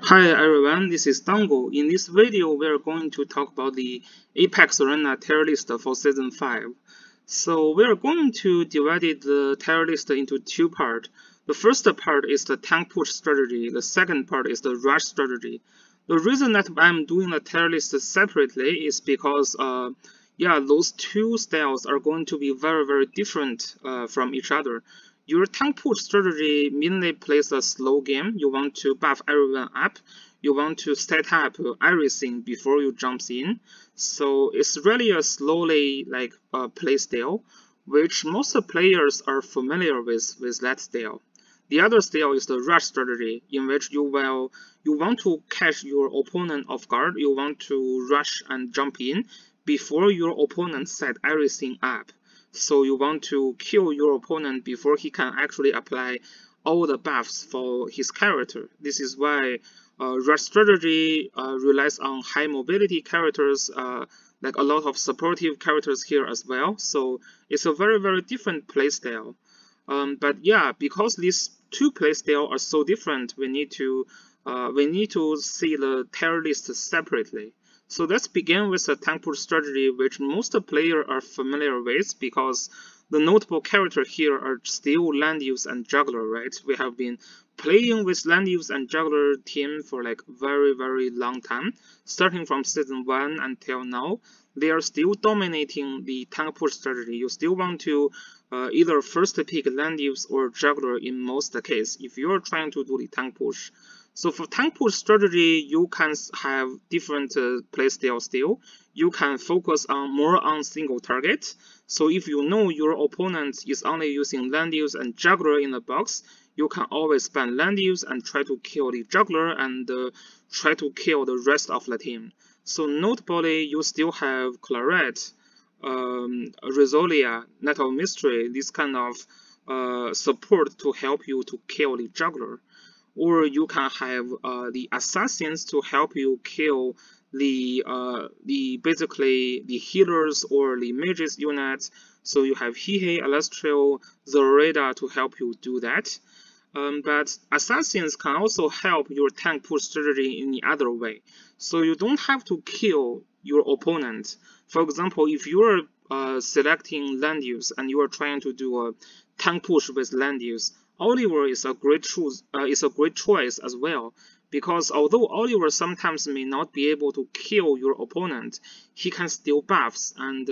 Hi everyone, this is Dango. In this video, we are going to talk about the Apex Arena tier list for Season 5. So we are going to divide the tier list into two parts. The first part is the tank push strategy, the second part is the rush strategy. The reason that I'm doing the tier list separately is because those two styles are going to be very different from each other. Your tank push strategy mainly plays a slow game. You want to buff everyone up. You want to set up everything before you jump in. So it's really a slowly play style, which most players are familiar with that style. The other style is the rush strategy, in which you want to catch your opponent off guard. You want to rush and jump in before your opponent set everything up. So you want to kill your opponent before he can actually apply all the buffs for his character. This is why rush strategy relies on high mobility characters, like a lot of supportive characters here as well. So it's a very different playstyle. But yeah, because these two playstyles are so different, we need to see the tier list separately. So let's begin with the tank push strategy, which most players are familiar with, because the notable characters here are still land use and juggler, right? We have been playing with land use and juggler team for like very long time, starting from season 1 until now. They are still dominating the tank push strategy. You still want to either first pick land use or juggler in most cases if you are trying to do the tank push. So for tank push strategy, you can have different playstyle still. You can focus more on single target. So if you know your opponent is only using land use and juggler in the box, you can always ban land use and try to kill the juggler and try to kill the rest of the team. So notably, you still have Claret, Rizolia, Net of Mystery, this kind of support to help you to kill the juggler. Or you can have the assassins to help you kill the basically the healers or the mages units. So you have Hihe, Alastral, Zoreda to help you do that. But assassins can also help your tank push strategy in the other way. So you don't have to kill your opponent. For example, if you are selecting land use and you are trying to do a tank push with land use, Oliver is a great choice as well, because although Oliver sometimes may not be able to kill your opponent, he can steal buffs, and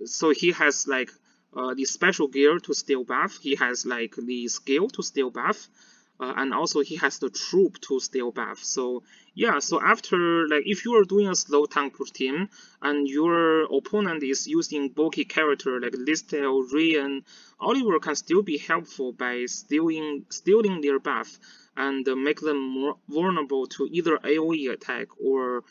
so he has like the special gear to steal buff. He has like the skill to steal buff, and also he has the troop to steal buff. So yeah, so after like if you are doing a slow tank push team and your opponent is using bulky character like Listel, Ryan, Oliver can still be helpful by stealing their buff and make them more vulnerable to either AOE attack or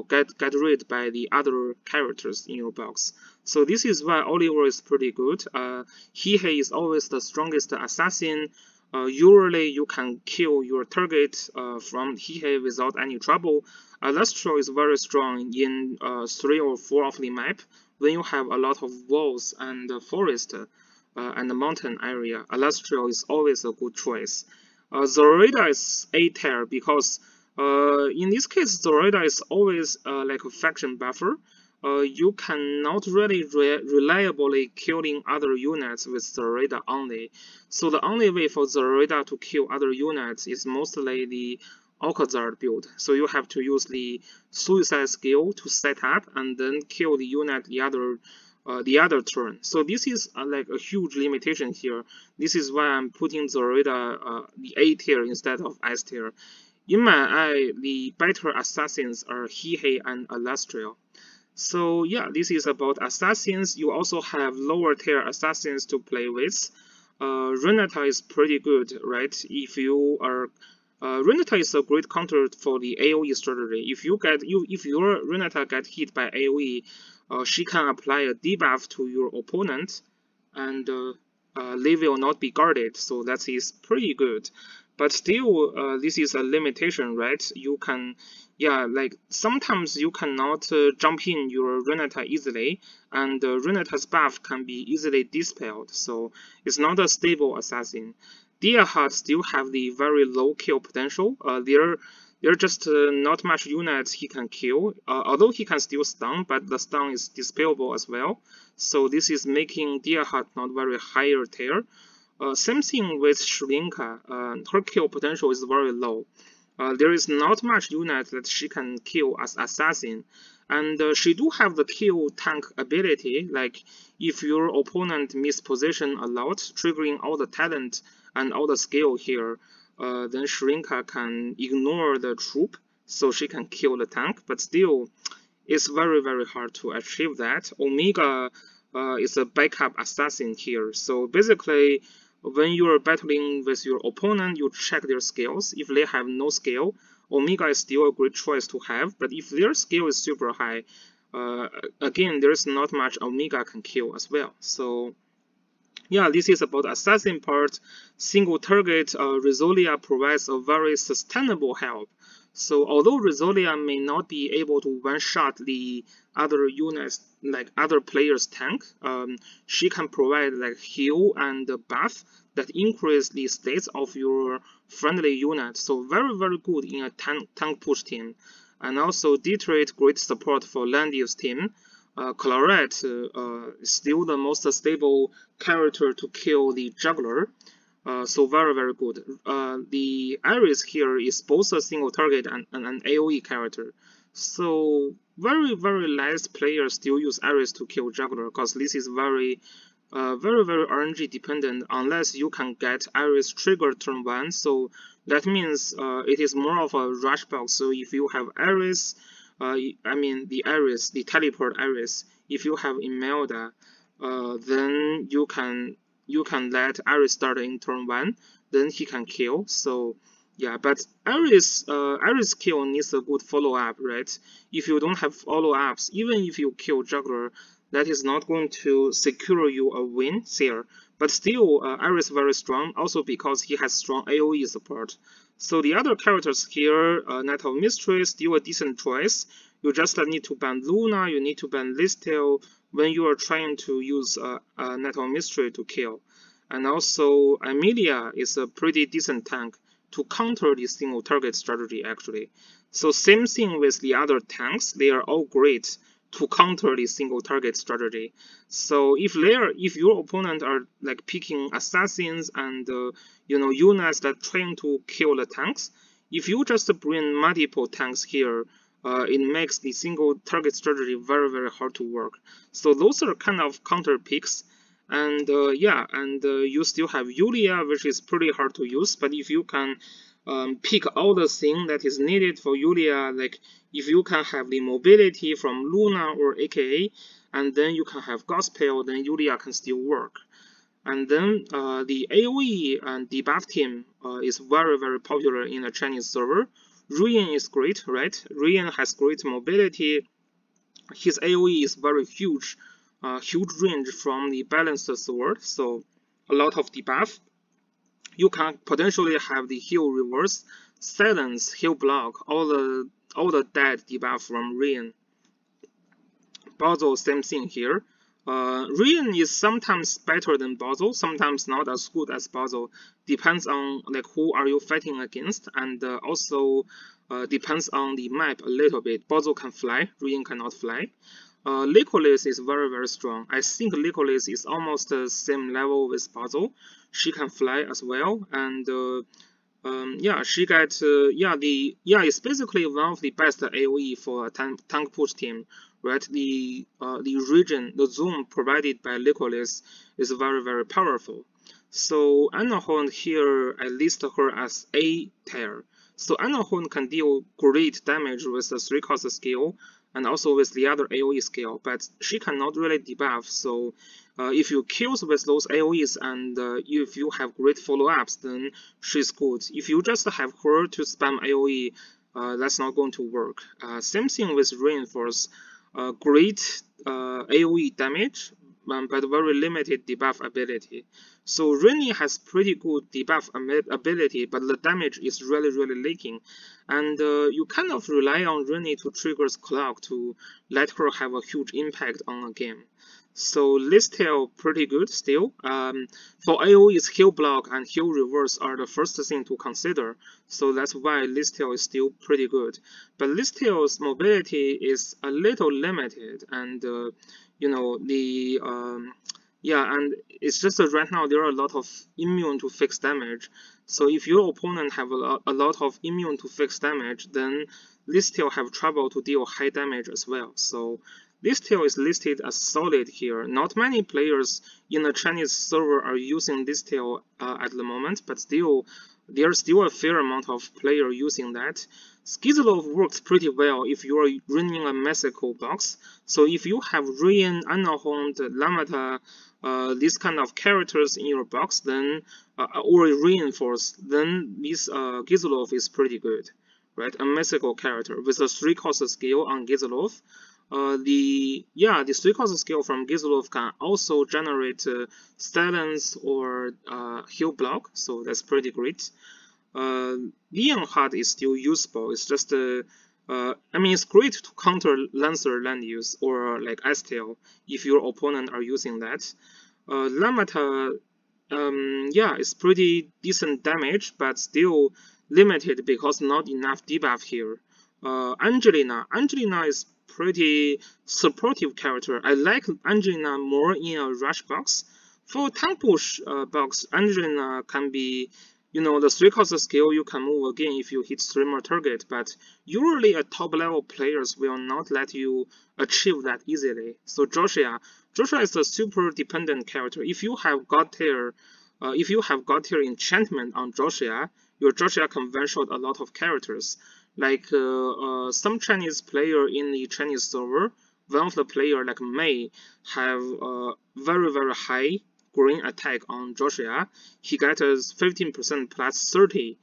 get rid by the other characters in your box. So this is why Oliver is pretty good. Hihe is always the strongest assassin. Usually you can kill your target from Hihe without any trouble. Alastral is very strong in 3 or 4 of the map when you have a lot of walls and forest and the mountain area. Alastral is always a good choice. Zoreda is A tier because in this case Zoreda is always like a faction buffer. You cannot really reliably killing other units with Zoreda only. So the only way for Zoreda to kill other units is mostly the Alcazar build. So you have to use the suicide skill to set up and then kill the unit the other turn. So this is like a huge limitation here. This is why I'm putting Zoreda the A tier instead of S tier. In my eye, the better assassins are Hihe and Alastral. So yeah, this is about assassins. You also have lower tier assassins to play with. Renata is pretty good, right? If you are Renata is a great counter for the AOE strategy. If your Renata get hit by AOE, she can apply a debuff to your opponent, and they will not be guarded. So that is pretty good. But still, this is a limitation, right? You can, yeah, like sometimes you cannot jump in your Renata easily, and Renata's buff can be easily dispelled, so it's not a stable assassin. Deer Heart still have the very low kill potential. There are just not much units he can kill, although he can still stun, but the stun is dispellable as well. So this is making Deer Heart not very higher tier. Same thing with Shrinka. Her kill potential is very low. There is not much unit that she can kill as assassin, and she do have the kill tank ability. Like if your opponent misposition a lot, triggering all the talent and all the skill here, then Shrinka can ignore the troop, so she can kill the tank. But still, it's very hard to achieve that. Omega is a backup assassin here, so basically, when you are battling with your opponent, you check their skills. If they have no skill, Omega is still a great choice to have. But if their skill is super high, again, there's not much Omega can kill as well. So yeah, this is about assassin part. Single target Rosalia provides a very sustainable help. So although Rosalia may not be able to one-shot the other units, like other players' tank, she can provide like heal and buff that increase the stats of your friendly unit. So very good in a tank push team. And also Detroit great support for Landius team. Claret is still the most stable character to kill the juggler. So very good. The Iris here is both a single target and an AOE character. So very less players still use Iris to kill juggler, because this is very RNG dependent unless you can get Iris triggered turn 1. So that means it is more of a rush box. So if you have Iris, I mean the Iris, the teleport Iris, if you have Imelda, then you can let Iris start in turn 1, then he can kill. So yeah, but Iris kill needs a good follow-up, right? If you don't have follow-ups, even if you kill juggler, that is not going to secure you a win here. But still, Iris very strong, also because he has strong AOE support. So the other characters here, Night of Mystery, still a decent choice. You just need to ban Luna, you need to ban Listel when you are trying to use Night of Mystery to kill. And also, Amelia is a pretty decent tank to counter the single target strategy actually. So same thing with the other tanks, they are all great to counter the single target strategy. So if your opponent are like picking assassins and units that trying to kill the tanks, if you just bring multiple tanks here, it makes the single target strategy very hard to work. So those are kind of counter picks. And yeah, and you still have Yulia, which is pretty hard to use. But if you can pick all the things that is needed for Yulia, like if you can have the mobility from Luna or AKA, and then you can have Gospel, then Yulia can still work. And then the AOE and debuff team is very popular in the Chinese server. Ruyan is great, right? Ruyan has great mobility. His AOE is very huge. Huge range from the balanced sword, so a lot of debuff. You can potentially have the heal reverse, silence, heal block, all the dead debuff from Rian. Basil, same thing here. Rian is sometimes better than Basil, sometimes not as good as Basil. Depends on like who are you fighting against, and also depends on the map a little bit. Basil can fly, Rian cannot fly. Licolis is very strong. I think Licolis is almost the same level with Basil. She can fly as well, and yeah, she got it's basically one of the best AOE for a tank push team, right? The region, the zone provided by Licolis is very powerful. So Anahorn here, I list her as A tier. So Anahorn can deal great damage with the 3-cost skill, and also with the other AOE skill, but she cannot really debuff. So if you kill with those AOEs and if you have great follow-ups, then she's good. If you just have her to spam AOE, that's not going to work. Same thing with Reinforce. Great AOE damage, but very limited debuff ability. So Rennie has pretty good debuff ability, but the damage is really leaking. And you kind of rely on Rennie to trigger Clock to let her have a huge impact on a game. So Listel pretty good still. For AOE's heal block and heal reverse are the first thing to consider. So that's why Listel is still pretty good. But Listel's mobility is a little limited, and you know the yeah, and it's just that right now there are a lot of immune to fixed damage. So if your opponent have a lot of immune to fixed damage, then Listel have trouble to deal high damage as well. So Listel is listed as solid here. Not many players in the Chinese server are using Listel at the moment, but still, there's still a fair amount of player using that. Skizlov works pretty well if you are running a Mexico box. So if you have Rain, Anahond, Lamata, these kind of characters in your box, then or Reinforce, then this Gizlov is pretty good, right? A Mexico character with a 3-cost skill on Gizlov. The 3-cost skill from Gizlov can also generate silence or heal block, so that's pretty great. Leonhardt is still useful. It's just I mean, it's great to counter Lancer land use or like Estel if your opponent are using that. Lamata, yeah, it's pretty decent damage, but still limited because not enough debuff here. Angelina is pretty supportive character. I like Angelina more in a rush box. For tank push box, Angelina can be, you know, the 3-cost skill you can move again if you hit 3 more target, but usually a top level players will not let you achieve that easily. So Joshua is a super dependent character. If you have God tier enchantment on Joshua, your Joshua can one-shot a lot of characters. Like some Chinese player in the Chinese server, one of the player like Mei have very high green attack on Joshua. He gets 15% plus 30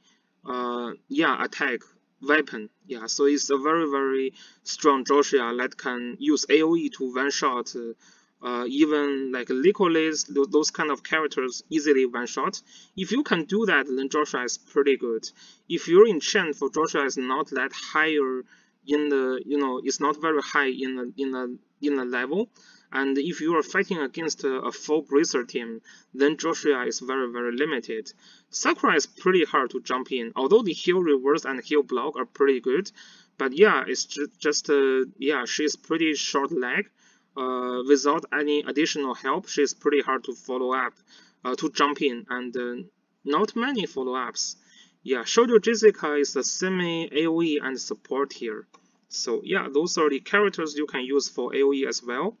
attack weapon. Yeah, so it's a very strong Joshua that can use AOE to one-shot even like Licolis, those kind of characters easily one-shot. If you can do that, then Joshua is pretty good. If your enchant for Joshua is not that higher in the, you know, it's not very high in the level, and if you are fighting against a full Bracer team, then Joshua is very limited. Sakura is pretty hard to jump in, although the heal reverse and heal block are pretty good. But yeah, it's just yeah, she's pretty short leg. Without any additional help, she's pretty hard to follow up, to jump in, and not many follow-ups. Yeah, Shoujo Jessica is a semi-AOE and support here. So yeah, those are the characters you can use for AOE as well.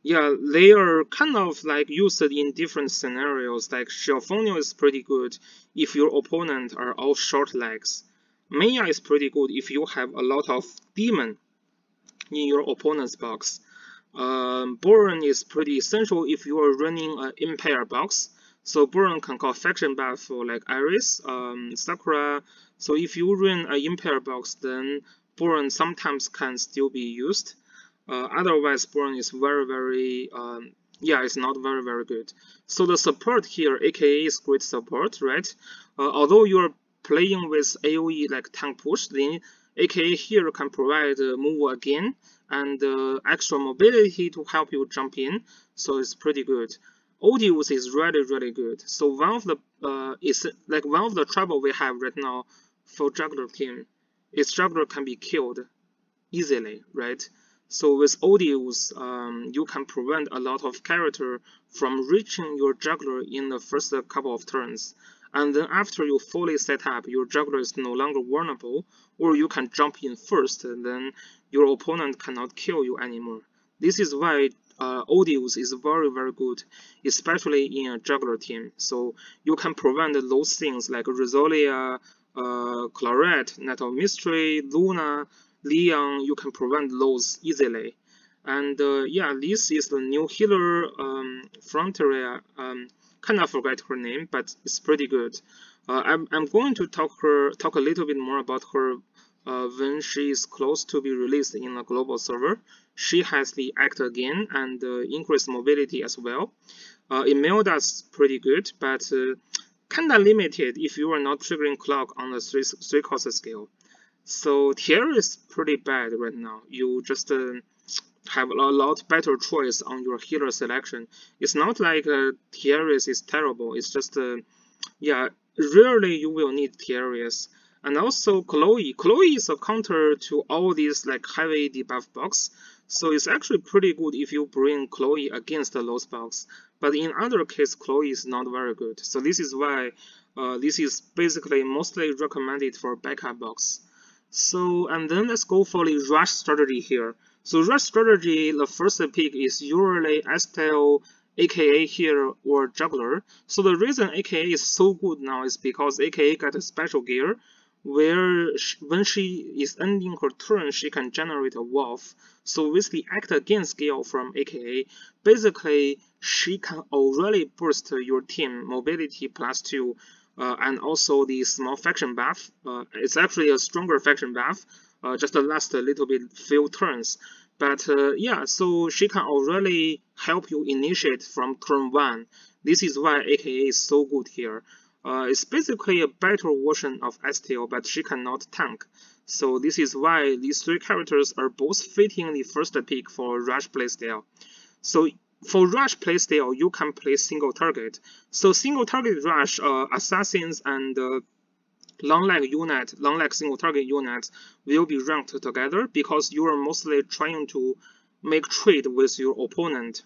Yeah, they are kind of like used in different scenarios. Like Xiaofonio is pretty good if your opponent are all short legs. Maya is pretty good if you have a lot of demon in your opponent's box. Boron is pretty essential if you are running an Impair box. So Boron can call faction buff for like Iris, Sakura. So if you run an Impair box, then Boron sometimes can still be used. Otherwise, Boron is yeah, it's not very good. So the support here, aka is great support, right? Although you're playing with AOE like tank push, then aka here can provide move again and extra mobility to help you jump in, so it's pretty good. Odious is really good. So one of the trouble we have right now for juggler team is juggler can be killed easily, right? So with Odious, you can prevent a lot of character from reaching your juggler in the first couple of turns. And then after you fully set up, your juggler is no longer vulnerable, or you can jump in first, then your opponent cannot kill you anymore. This is why Odious is very good, especially in a juggler team. So you can prevent those things like Rosalia, Claret, Net of Mystery, Luna, Leon. You can prevent those easily. And yeah, this is the new healer, Frontier. Kind of forget her name, but it's pretty good. I'm going to talk a little bit more about her when she is close to be released in a global server. She has the act again and increased mobility as well. Imelda's pretty good, but kinda limited if you are not triggering clock on the 3-cost scale. So Tier is pretty bad right now. You just have a lot better choice on your healer selection. It's not like Tiaris is terrible. It's just yeah, rarely you will need Tiaris. And also Chloe. Chloe is a counter to all these like heavy debuff box. So it's actually pretty good if you bring Chloe against those box. But in other case, Chloe is not very good. So this is why this is basically mostly recommended for backup box. So, and then let's go for the rush strategy here. So rush strategy, the first pick is usually Estelle, aka here, or Juggler. So the reason aka is so good now is because aka got a special gear where when she is ending her turn, she can generate a wolf. So with the act again skill from aka, basically she can already boost your team mobility +2. And also the small faction buff. It's actually a stronger faction buff, just last a little bit few turns. But yeah, so she can already help you initiate from turn 1. This is why AKA is so good here. It's basically a better version of Estelle, but she cannot tank. So this is why these 3 characters are both fitting the first pick for Rush playstyle. So for Rush playstyle, you can play single target. So single target Rush, assassins and long leg single target unit will be ranked together because you are mostly trying to make trade with your opponent.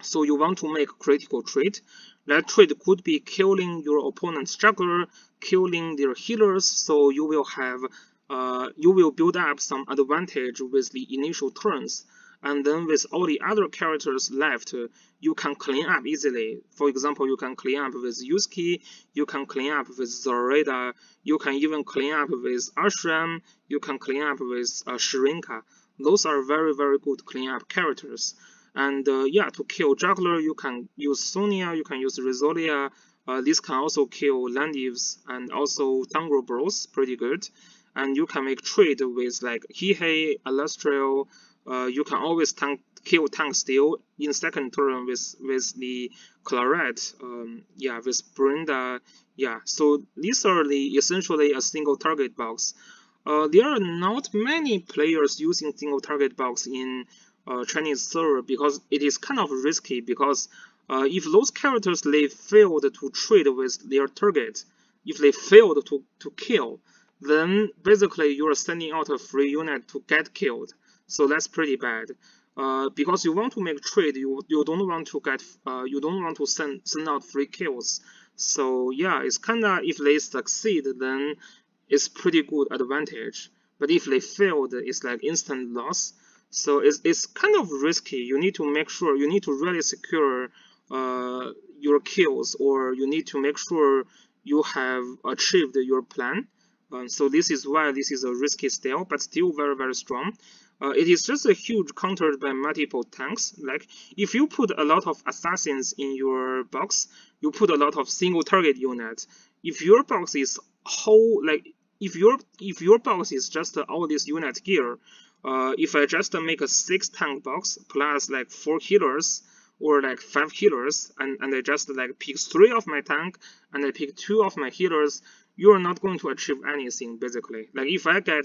So you want to make critical trade. That trade could be killing your opponent's juggler, killing their healers. So you will have you will build up some advantage with the initial turns. And then with all the other characters left, you can clean up easily. For example, you can clean up with Yusuke, you can clean up with Zoraida, you can even clean up with Ashram, you can clean up with Shirinka. Those are very, very good clean up characters. And yeah, to kill Juggler, you can use Sonia, you can use Rizolia. This can also kill Landivs and also Tango Bros, pretty good. And you can make trade with like Hihei, Alastriel. You can always kill tank still in second turn with the Claret, yeah, with Brenda, yeah. So these are the essentially a single target box. There are not many players using single target box in Chinese server because it is kind of risky. Because if those characters they failed to trade with their target, if they failed to kill, then basically you are sending out a free unit to get killed. So that's pretty bad. Because you want to make trade, you don't want to get you don't want to send out free kills. So yeah, it's kinda if they succeed, then it's pretty good advantage. But if they failed, it's like instant loss. So it's kind of risky. You need to make sure you need to really secure your kills, or you need to make sure you have achieved your plan. So this is why this is a risky style, but still very, very strong. It is just a huge countered by multiple tanks. Like if you put a lot of assassins in your box, you put a lot of single target units. If your box is whole, like if your box is just all this unit gear, if I just make a 6 tank box plus like 4 healers or like 5 healers, and I just like pick 3 of my tank and I pick 2 of my healers, you are not going to achieve anything basically. Like if I get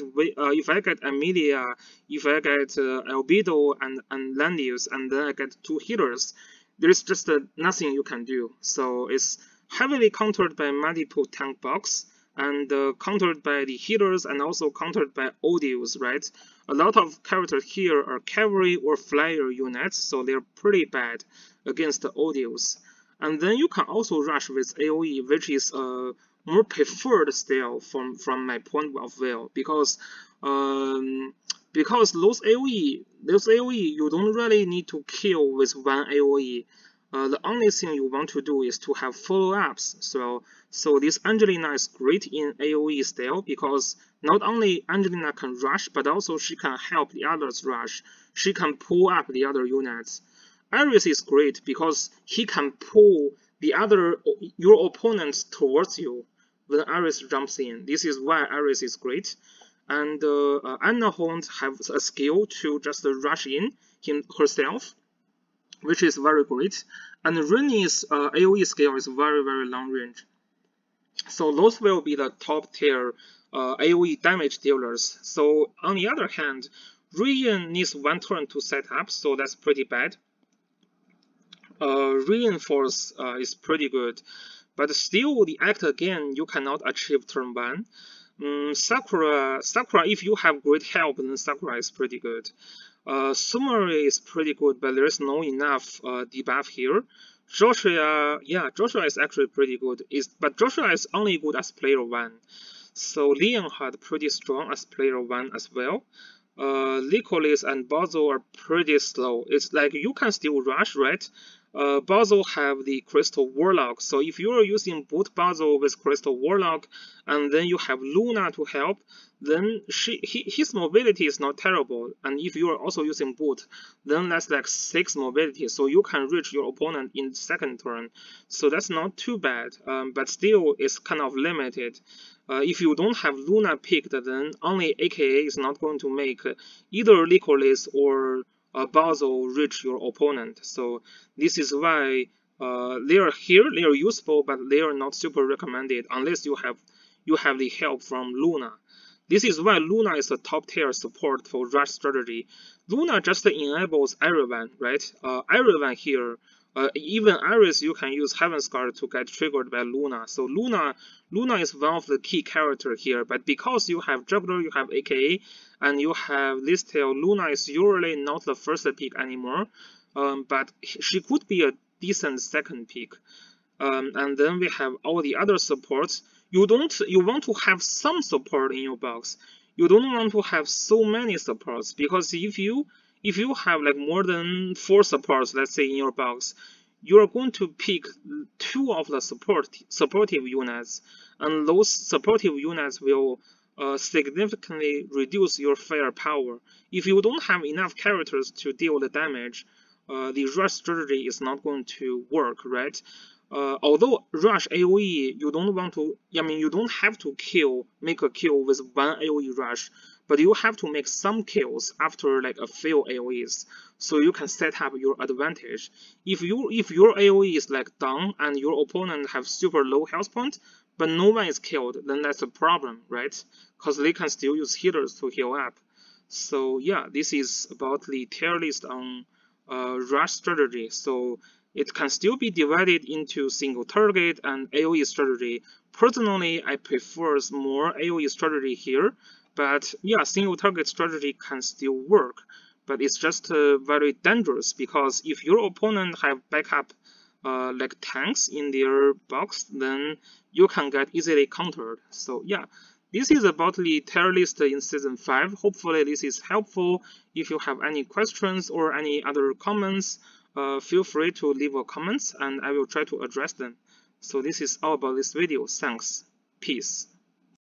Amelia, if I get Albedo and Landivs, and then I get 2 healers, there is just nothing you can do. So it's heavily countered by multiple tank box, and countered by the healers, and also countered by Odios, right? A lot of characters here are cavalry or flyer units, so they're pretty bad against the Odios. And then you can also rush with AOE, which is a more preferred style from my point of view, because those AOE you don't really need to kill with one AOE. The only thing you want to do is to have follow-ups. So this Angelina is great in AOE style because not only Angelina can rush, but also she can help the others rush. She can pull up the other units. Ares is great because he can pull your opponents towards you when Ares jumps in. This is why Ares is great. And Anna Horn has a skill to just rush in herself, which is very great. And Reni's AOE skill is very, very long range. So those will be the top tier AOE damage dealers. So on the other hand, Regen needs 1 turn to set up, so that's pretty bad. Reinforce is pretty good, but still the act again you cannot achieve turn 1. Sakura, if you have great help, then Sakura is pretty good. Sumeri is pretty good, but there's no enough debuff here. Joshua, yeah, Joshua is actually pretty good. But Joshua is only good as player 1. So Leonhard pretty strong as player 1 as well. Licorice and Basil are pretty slow. It's like you can still rush, right? Basil have the Crystal Warlock, so if you are using boot Basil with Crystal Warlock, and then you have Luna to help, then his mobility is not terrible. And if you are also using boot, then that's like 6 mobility, so you can reach your opponent in second turn. So that's not too bad, but still it's kind of limited. If you don't have Luna picked, then only AKA is not going to make either Licorice or Basil reach your opponent. So this is why they are here, they are useful, but they are not super recommended unless you have the help from Luna. This is why Luna is a top tier support for rush strategy. Luna just enables everyone, right? Everyone here. Even Iris, you can use Heaven's Guard to get triggered by Luna. So Luna is one of the key characters here. But because you have Juggler, you have AKA, and you have Listel, Luna is usually not the first pick anymore. But she could be a decent second pick. And then we have all the other supports. You want to have some support in your box. You don't want to have so many supports, because if you have like more than 4 supports, let's say, in your box, you are going to pick 2 of the supportive units, and those supportive units will significantly reduce your firepower. If you don't have enough characters to deal the damage, the rush strategy is not going to work, right? Although rush AOE, you don't have to make a kill with 1 AOE rush, but you have to make some kills after like a few AOEs, so you can set up your advantage. If your AOE is like down and your opponent have super low health point, but no one is killed, then that's a problem, right? Because they can still use healers to heal up. So yeah, this is about the tier list on rush strategy. So it can still be divided into single target and AOE strategy. Personally, I prefer more AOE strategy here, but yeah, single target strategy can still work. But it's just very dangerous, because if your opponent have backup like tanks in their box, then you can get easily countered. So yeah, this is about the tier list in Season 5. Hopefully this is helpful. If you have any questions or any other comments, feel free to leave a comments and I will try to address them. So this is all about this video. Thanks. Peace.